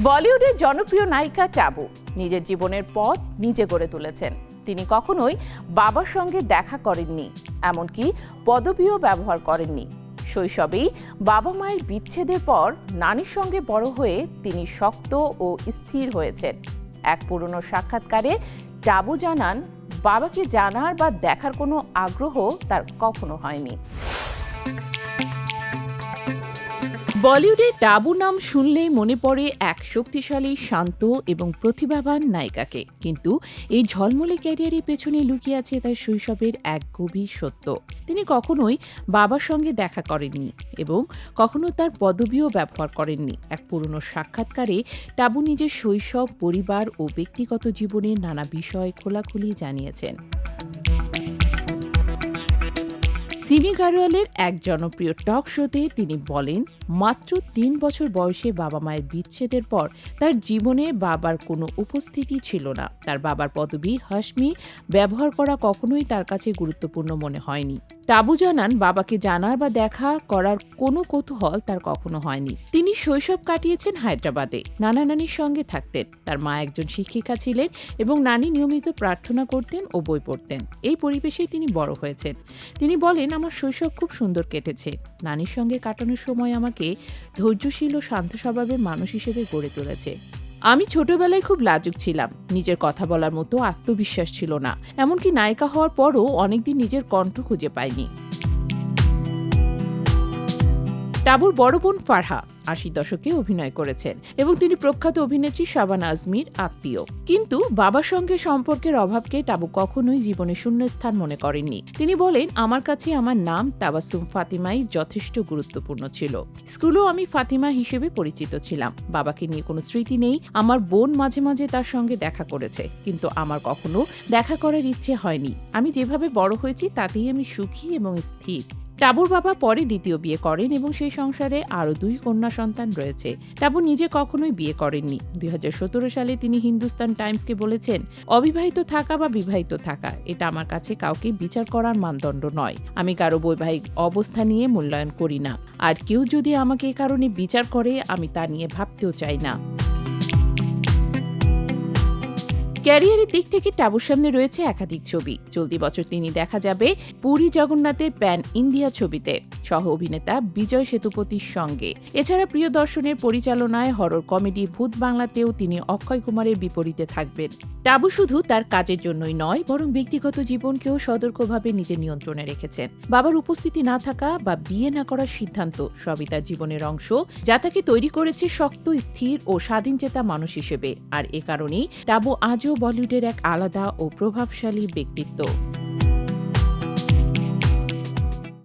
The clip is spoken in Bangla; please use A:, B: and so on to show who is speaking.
A: বলিউডের জনপ্রিয় নায়িকা টাবু নিজের জীবনের পথ নিজে গড়ে তুলেছেন। তিনি কখনোই বাবার সঙ্গে দেখা করেননি, এমনকি পদবিও ব্যবহার করেননি। শৈশবেই বাবা মায়ের বিচ্ছেদের পর নানির সঙ্গে বড় হয়ে তিনি শক্ত ও স্থির হয়েছেন। এক পুরনো সাক্ষাৎকারে টাবু জানান, বাবাকে জানার বা দেখার কোনো আগ্রহ তার কখনো হয়নি। বলিউডে টাবু নাম শুনলেই মনে পড়ে এক শক্তিশালী, শান্ত এবং প্রতিভাবান নায়িকাকে। কিন্তু এই ঝলমলে ক্যারিয়ারের পেছনে লুকিয়ে আছে তার শৈশবের এক গভীর সত্য। তিনি কখনোই বাবার সঙ্গে দেখা করেননি এবং কখনো তার পদবিও ব্যবহার করেননি। এক পুরনো সাক্ষাৎকারে টাবু নিজের শৈশব, পরিবার ও ব্যক্তিগত জীবনের নানা বিষয় খোলাখুলি জানিয়েছেন। সিমি গারওয়ালের এক জনপ্রিয় টক শোতে তিনি বলেন, মাত্র ৩ বছর বয়সে বাবা মায়ের বিচ্ছেদের পর তার জীবনে বাবার কোনো উপস্থিতি ছিল না। তার বাবার পদবি হাশমি ব্যবহার করা কখনোই তার কাছে গুরুত্বপূর্ণ মনে হয়নি। টাবু জানান, বাবাকে জানার বা দেখা করার কোনো কৌতূহল তার কখনো হয়নি। তিনি শৈশব কাটিয়েছেন হায়দ্রাবাদে, নানা নানির সঙ্গে থাকতেন। তার মা একজন শিক্ষিকা ছিলেন এবং নানি নিয়মিত প্রার্থনা করতেন ও বই পড়তেন। এই পরিবেশেই তিনি বড় হয়েছেন। তিনি বলেন, আমার শৈশব খুব সুন্দর কেটেছে। নানির সঙ্গে কাটানোর সময় আমাকে ধৈর্যশীল ও শান্ত স্বভাবের মানুষ হিসেবে গড়ে তুলেছে। আমি ছোটবেলায় খুব লাজুক ছিলাম, নিজের কথা বলার মতো আত্মবিশ্বাস ছিল না। এমনকি নায়িকা হওয়ার পরও অনেকদিন নিজের কণ্ঠ খুঁজে পাইনি। টাবুর বড় বোন ফারহা ৮০ দশকে অভিনয় করেছেন এবং তিনি প্রখ্যাত অভিনেত্রী শাবানা আজমির আত্মীয়। কিন্তু বাবার সঙ্গে সম্পর্কের অভাবকে টাবু কখনোই জীবনে শূন্যস্থান মনে করেননি। তিনি বলেন, আমার কাছে আমার নাম তাবাসসুম ফাতিমাই যথেষ্ট গুরুত্বপূর্ণ ছিল। স্কুলেও আমি ফাতিমা হিসেবে পরিচিত ছিলাম। বাবাকে নিয়ে কোনো স্মৃতি নেই। আমার বোন মাঝে মাঝে তার সঙ্গে দেখা করেছে, কিন্তু আমার কখনো দেখা করার ইচ্ছে হয়নি। আমি যেভাবে বড় হয়েছি তাতেই আমি সুখী এবং স্থির। টাবুর বাবা পরে দ্বিতীয় বিয়ে করেন এবং সেই সংসারে আরও 2 কন্যা সন্তান রয়েছে। টাবু নিজে কখনোই বিয়ে করেননি। 2017 সালে তিনি হিন্দুস্তান টাইমসকে বলেছেন, অবিবাহিত থাকা বা বিবাহিত থাকা এটা আমার কাছে কাউকে বিচার করার মানদণ্ড নয়। আমি কারো বৈবাহিক অবস্থা নিয়ে মূল্যায়ন করি না, আর কেউ যদি আমাকে এ কারণে বিচার করে আমি তা নিয়ে ভাবতেও চাই না। ক্যারিয়ারের দিক থেকে টাবুর সামনে রয়েছে একাধিক ছবি। চলতি বছর তিনি দেখা যাবে পুরী জগন্নাথের প্যান ইন্ডিয়া ছবিতে সহ অভিনেতা বিজয় সেতুপতির সঙ্গে। এছাড়া প্রিয়দর্শনের পরিচালনায় হরর কমেডি ভূত বাংলাতেও তিনি অক্ষয় কুমারের বিপরীতে থাকবেন। টাবু শুধু তার কাজের জন্যই নয়, বরং ব্যক্তিগত জীবনকেও সতর্কভাবে নিজের নিয়ন্ত্রণে রেখেছেন। বাবার উপস্থিতি না থাকা বা বিয়ে না করার সিদ্ধান্ত সবই তার জীবনের অংশ, যা তাকে তৈরি করেছে শক্ত, স্থির ও স্বাধীনচেতা মানুষ হিসেবে। আর এ কারণেই টাবু আজও বলিউডের এক আলাদা ও প্রভাবশালী ব্যক্তিত্ব।